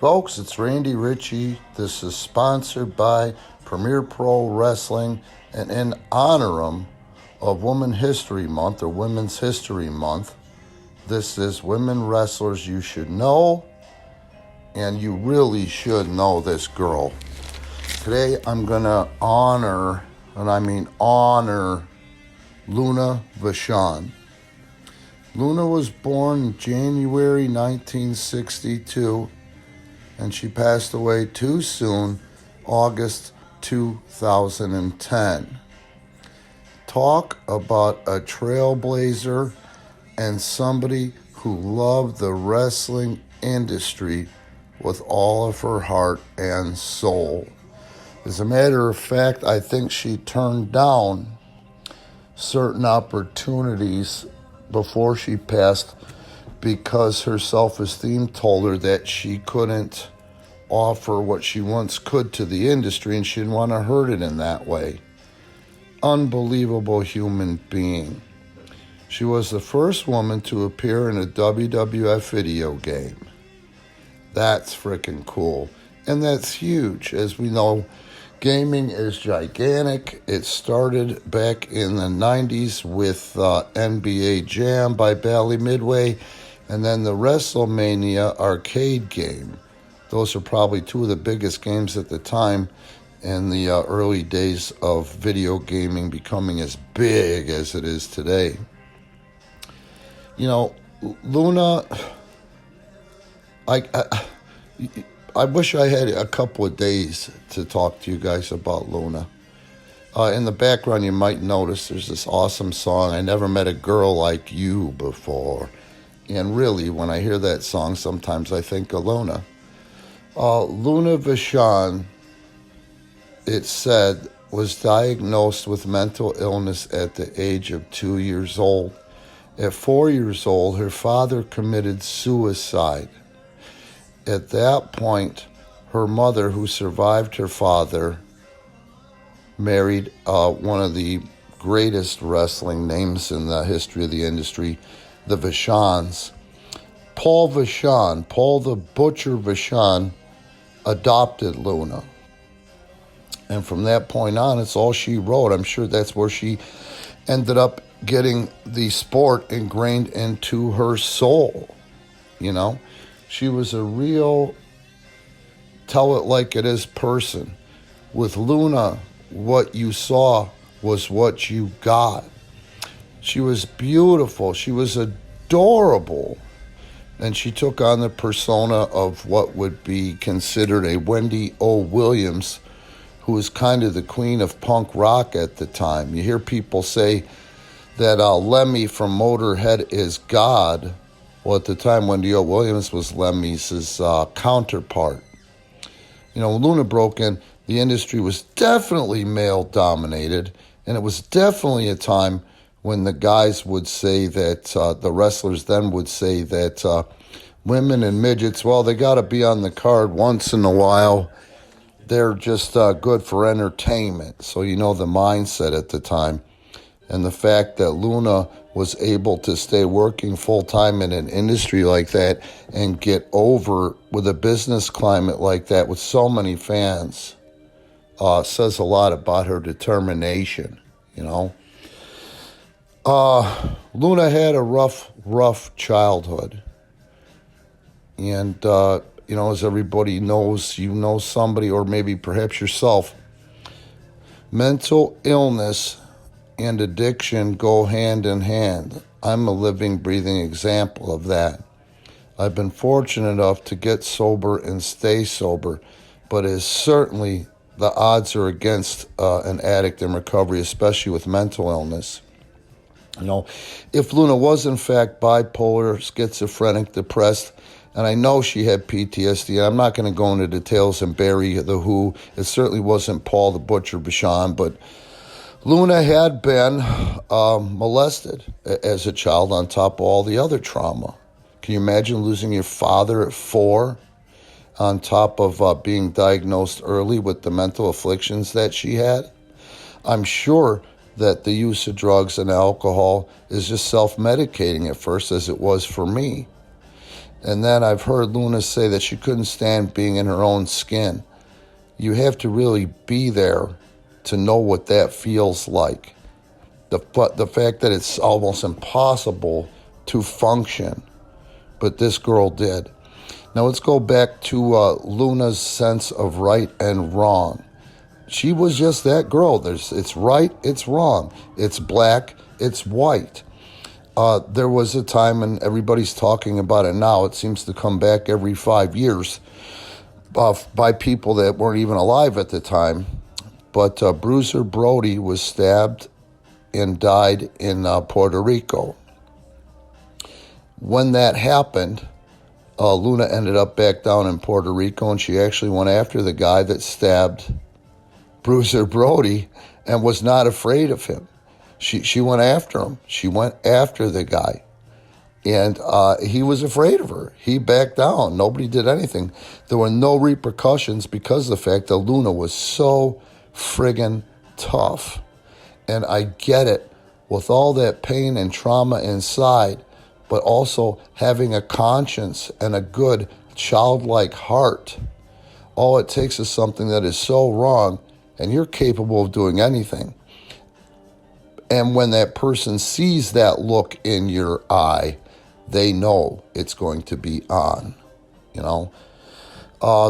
Folks, it's Randy Ritchie. This is sponsored by Premier Pro Wrestling, and in honor of Women's History Month, or Women's History Month, this is Women Wrestlers You Should Know, and you really should know this girl. Today I'm going to honor, and I mean honor, Luna Vachon. Luna was born January 1962, and she passed away too soon, August 2010. Talk about a trailblazer and somebody who loved the wrestling industry with all of her heart and soul. As a matter of fact, I think she turned down certain opportunities before she passed because her self-esteem told her that she couldn't offer what she once could to the industry, and she didn't want to hurt it in that way. Unbelievable human being. She was the first woman to appear in a WWF video game. That's freaking cool. And that's huge. As we know, gaming is gigantic. It started back in the 90s with NBA Jam by Bally Midway, and then the WrestleMania arcade game. Those are probably two of the biggest games at the time in the early days of video gaming becoming as big as it is today. You know, Luna, I wish I had a couple of days to talk to you guys about Luna. In the background, you might notice there's this awesome song, I Never Met a Girl Like You Before. And really, when I hear that song, sometimes I think of Luna. Luna Vachon, it said, was diagnosed with mental illness at the age of 2 years old. At 4 years old, her father committed suicide. At that point, her mother, who survived her father, married one of the greatest wrestling names in the history of the industry, the Vachons. Paul Vachon, Paul the Butcher Vachon, adopted Luna. And from that point on, it's all she wrote. I'm sure that's where she ended up getting the sport ingrained into her soul. You know, she was a real tell it like it is person. With Luna, what you saw was what you got. She was beautiful. She was adorable. And she took on the persona of what would be considered a Wendy O. Williams, who was kind of the queen of punk rock at the time. You hear people say that Lemmy from Motorhead is God. Well, at the time, Wendy O. Williams was Lemmy's counterpart. You know, when Luna broke in, the industry was definitely male-dominated, and it was definitely a time when the guys would say that, the wrestlers then would say that women and midgets, well, they got to be on the card once in a while. They're just good for entertainment. So you know the mindset at the time. And the fact that Luna was able to stay working full-time in an industry like that and get over with a business climate like that with so many fans says a lot about her determination, you know. Luna had a rough childhood. And, you know, as everybody knows, you know somebody, or maybe perhaps yourself, mental illness and addiction go hand in hand. I'm a living, breathing example of that. I've been fortunate enough to get sober and stay sober, but it's certainly the odds are against an addict in recovery, especially with mental illness. You know, if Luna was in fact bipolar, schizophrenic, depressed, and I know she had PTSD, and I'm not going to go into details and bury the who. It certainly wasn't Paul the Butcher Vachon, but Luna had been molested as a child on top of all the other trauma. Can you imagine losing your father at 4 on top of being diagnosed early with the mental afflictions that she had? I'm sure that the use of drugs and alcohol is just self-medicating at first, as it was for me. And then I've heard Luna say that she couldn't stand being in her own skin. You have to really be there to know what that feels like. The fact that it's almost impossible to function, but this girl did. Now let's go back to Luna's sense of right and wrong. She was just that girl. It's right, it's wrong. It's black, it's white. There was a time, and everybody's talking about it now, it seems to come back every 5 years by people that weren't even alive at the time. But Bruiser Brody was stabbed and died in Puerto Rico. When that happened, Luna ended up back down in Puerto Rico, and she actually went after the guy that stabbed Bruiser Brody and was not afraid of him. She went after him. She went after the guy. And he was afraid of her. He backed down. Nobody did anything. There were no repercussions because of the fact that Luna was so friggin' tough. And I get it, with all that pain and trauma inside, but also having a conscience and a good childlike heart. All it takes is something that is so wrong, and you're capable of doing anything. And when that person sees that look in your eye, they know it's going to be on, you know.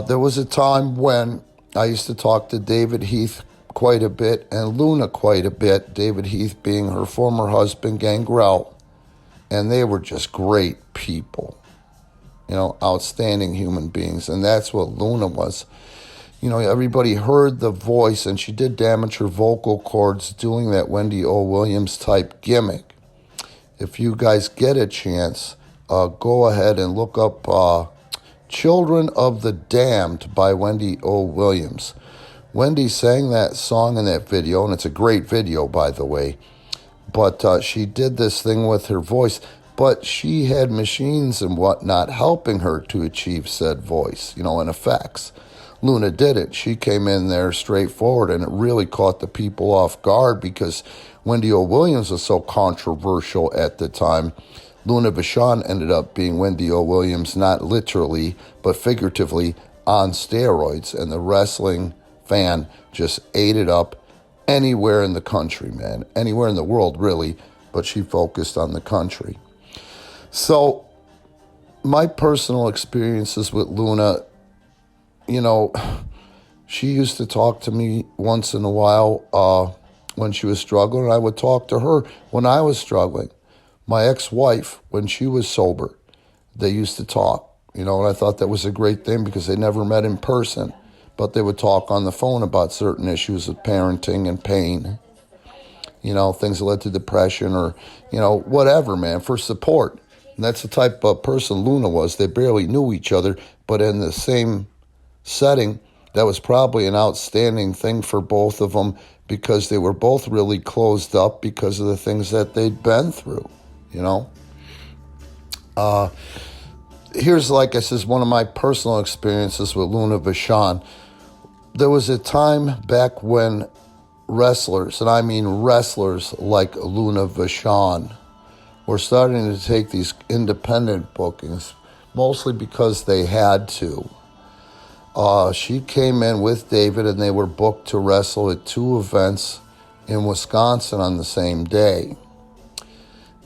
There was a time when I used to talk to David Heath quite a bit and Luna quite a bit, David Heath being her former husband, Gangrel, and they were just great people, you know, outstanding human beings, and that's what Luna was. You know, everybody heard the voice, and she did damage her vocal cords doing that Wendy O. Williams type gimmick. If you guys get a chance, go ahead and look up Children of the Damned by Wendy O. Williams. Wendy sang that song in that video, and it's a great video, by the way. But she did this thing with her voice, but she had machines and whatnot helping her to achieve said voice, you know, and effects. Luna did it. She came in there straightforward, and it really caught the people off guard because Wendy O. Williams was so controversial at the time. Luna Vachon ended up being Wendy O. Williams, not literally, but figuratively, on steroids, and the wrestling fan just ate it up anywhere in the country, man. Anywhere in the world, really, but she focused on the country. So, my personal experiences with Luna, you know, she used to talk to me once in a while when she was struggling, and I would talk to her when I was struggling. My ex-wife, when she was sober, they used to talk, you know, and I thought that was a great thing because they never met in person, but they would talk on the phone about certain issues of parenting and pain, you know, things that led to depression or, you know, whatever, man, for support. And that's the type of person Luna was. They barely knew each other, but in the same setting, that was probably an outstanding thing for both of them because they were both really closed up because of the things that they'd been through, you know. Here's, like I said, one of my personal experiences with Luna Vachon. There was a time back when wrestlers, and I mean wrestlers like Luna Vachon, were starting to take these independent bookings, mostly because they had to. She came in with David, and they were booked to wrestle at 2 events in Wisconsin on the same day.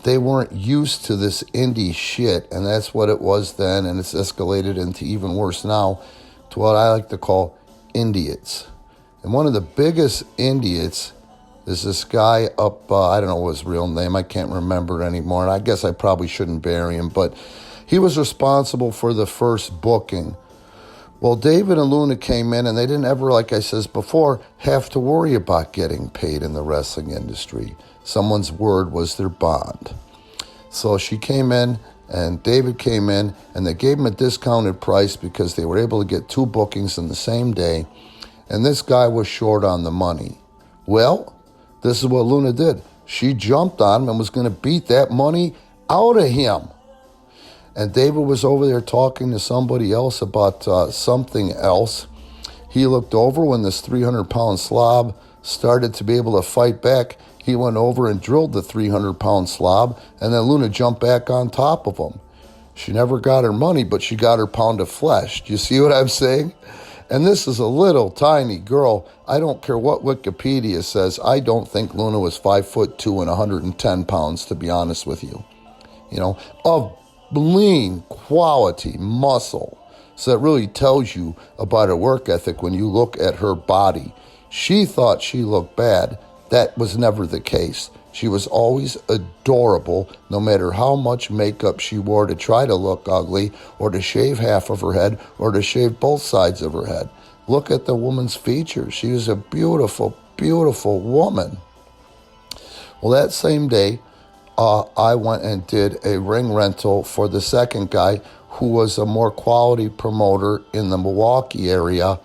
They weren't used to this indie shit, and that's what it was then, and it's escalated into even worse now, to what I like to call idiots. And one of the biggest idiots is this guy up, I don't know his real name, I can't remember it anymore, and I guess I probably shouldn't bury him, but he was responsible for the first booking. Well, David and Luna came in, and they didn't ever, like I said before, have to worry about getting paid in the wrestling industry. Someone's word was their bond. So she came in, and David came in, and they gave him a discounted price because they were able to get 2 bookings in the same day, and this guy was short on the money. Well, this is what Luna did. She jumped on him and was going to beat that money out of him. And David was over there talking to somebody else about something else. He looked over when this 300-pound slob started to be able to fight back. He went over and drilled the 300-pound slob, and then Luna jumped back on top of him. She never got her money, but she got her pound of flesh. Do you see what I'm saying? And this is a little tiny girl. I don't care what Wikipedia says. I don't think Luna was 5'2" and 110 pounds, to be honest with you. Of lean quality muscle. So that really tells you about her work ethic when you look at her body. She thought she looked bad. That was never the case. She was always adorable, no matter how much makeup she wore to try to look ugly, or to shave half of her head, or to shave both sides of her head. Look at the woman's features. She was a beautiful, beautiful woman. Well, that same day, I went and did a ring rental for the second guy, who was a more quality promoter in the Milwaukee area,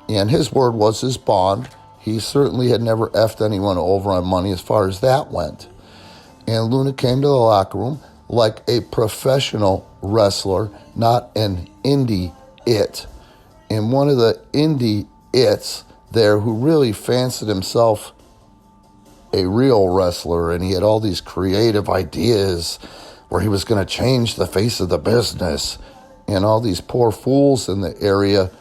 and his word was his bond. He certainly had never effed anyone over on money as far as that went. And Luna came to the locker room like a professional wrestler, not an indie it. And one of the indie its there, who really fancied himself a real wrestler, and he had all these creative ideas where he was going to change the face of the business, and all these poor fools in the area,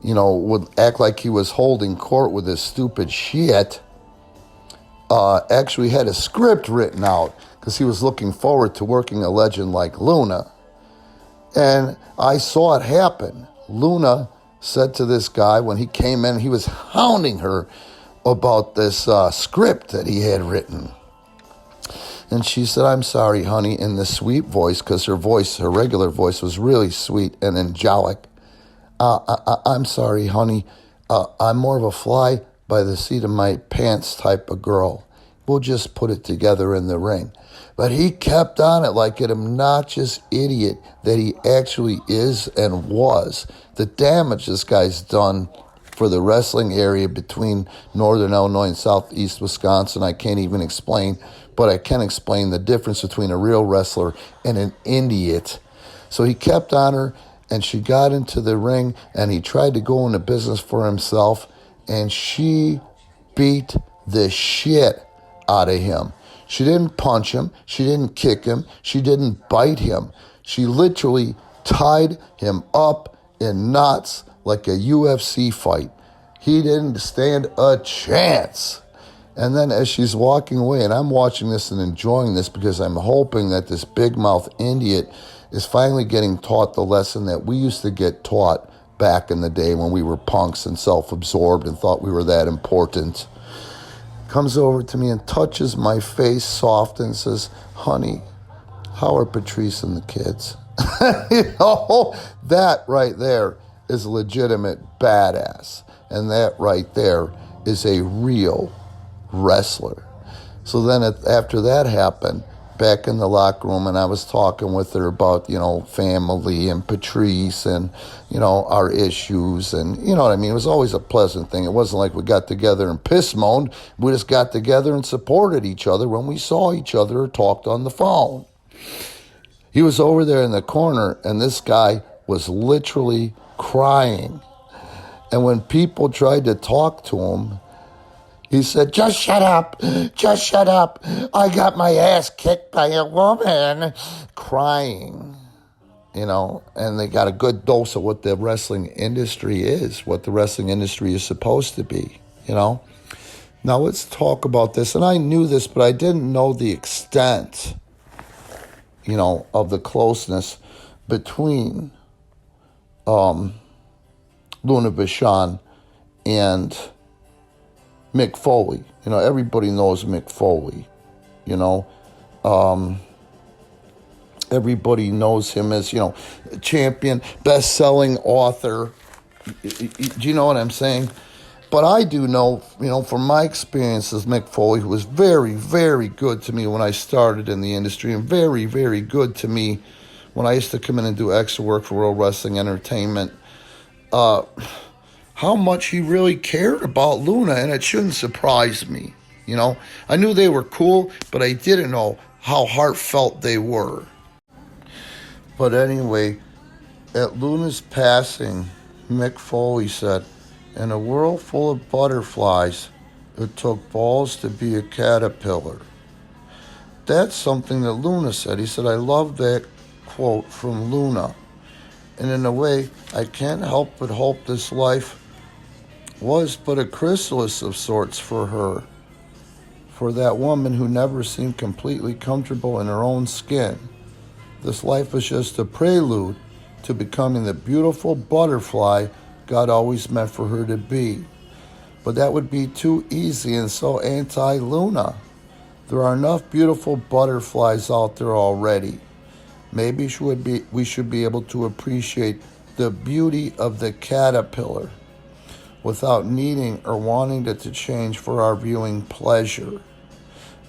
would act like he was holding court with his stupid shit, actually had a script written out because he was looking forward to working a legend like Luna. And I saw it happen. Luna said to this guy when he came in, he was hounding her about this script that he had written. And she said, "I'm sorry, honey," in the sweet voice, because her regular voice was really sweet and angelic. I'm sorry, honey. I'm more of a fly by the seat of my pants type of girl. We'll just put it together in the ring. But he kept on it like an obnoxious idiot that he actually is and was. The damage this guy's done for the wrestling area between northern Illinois and southeast Wisconsin, I can't even explain. But I can explain the difference between a real wrestler and an idiot. So he kept on her, and she got into the ring, and he tried to go into business for himself, and she beat the shit out of him. She didn't punch him. She didn't kick him. She didn't bite him. She literally tied him up in knots like a UFC fight. He didn't stand a chance. And then as she's walking away, and I'm watching this and enjoying this because I'm hoping that this big mouth idiot is finally getting taught the lesson that we used to get taught back in the day when we were punks and self-absorbed and thought we were that important. Comes over to me and touches my face soft and says, "Honey, how are Patrice and the kids?" That right there is a legitimate badass. And that right there is a real wrestler. So then after that happened, back in the locker room, and I was talking with her about, family and Patrice and, our issues and, you know what I mean? It was always a pleasant thing. It wasn't like we got together and piss moaned. We just got together and supported each other when we saw each other or talked on the phone. He was over there in the corner, and this guy was literally crying. And when people tried to talk to him, he said, "Just shut up, just shut up. I got my ass kicked by a woman," crying, and they got a good dose of what the wrestling industry is, what the wrestling industry is supposed to be, Now let's talk about this. And I knew this, but I didn't know the extent, of the closeness between Luna Vachon and Mick Foley. Everybody knows Mick Foley. Everybody knows him as, champion, best-selling author. Do you know what I'm saying? But I do know, from my experiences, Mick Foley, who was very, very good to me when I started in the industry, and very, very good to me when I used to come in and do extra work for World Wrestling Entertainment, how much he really cared about Luna, and it shouldn't surprise me. I knew they were cool, but I didn't know how heartfelt they were. But anyway, at Luna's passing, Mick Foley said, "In a world full of butterflies, it took balls to be a caterpillar." That's something that Luna said. He said, "I love that quote from Luna. And in a way, I can't help but hope this life was but a chrysalis of sorts for her, for that woman who never seemed completely comfortable in her own skin. This life was just a prelude to becoming the beautiful butterfly God always meant for her to be. But that would be too easy and so anti-Luna. There are enough beautiful butterflies out there already. Maybe we should be able to appreciate the beauty of the caterpillar without needing or wanting it to change for our viewing pleasure.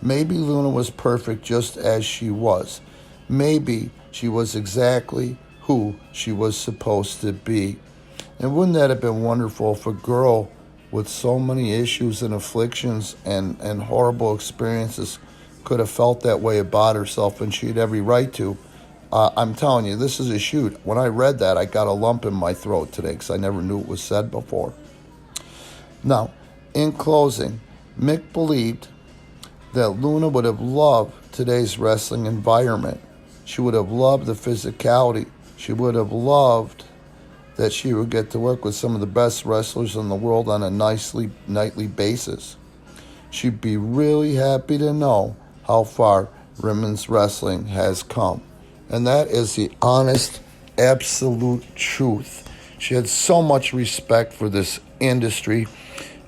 Maybe Luna was perfect just as she was. Maybe she was exactly who she was supposed to be. And wouldn't that have been wonderful if a girl with so many issues and afflictions and horrible experiences could have felt that way about herself, and she had every right to. I'm telling you, this is a shoot. When I read that, I got a lump in my throat today because I never knew it was said before. Now, in closing, Mick believed that Luna would have loved today's wrestling environment. She would have loved the physicality. She would have loved that she would get to work with some of the best wrestlers in the world on a nightly basis. She'd be really happy to know how far women's wrestling has come. And that is the honest, absolute truth. She had so much respect for this industry,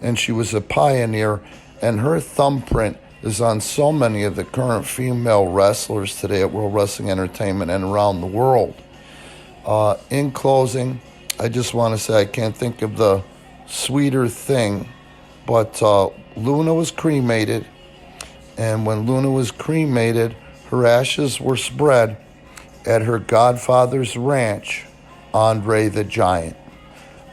and she was a pioneer, and her thumbprint is on so many of the current female wrestlers today at World Wrestling Entertainment and around the world. In closing, I just want to say I can't think of the sweeter thing, but Luna was cremated, and when Luna was cremated, her ashes were spread at her godfather's ranch, Andre the Giant.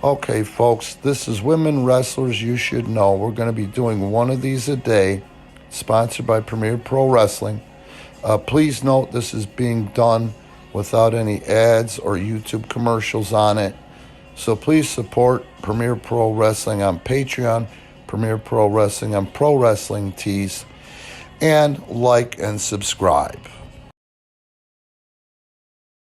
Okay, folks, this is Women Wrestlers You Should Know. We're going to be doing one of these a day, sponsored by Premier Pro Wrestling. Please note this is being done without any ads or YouTube commercials on it. So please support Premier Pro Wrestling on Patreon, Premier Pro Wrestling on Pro Wrestling Tees, and like and subscribe.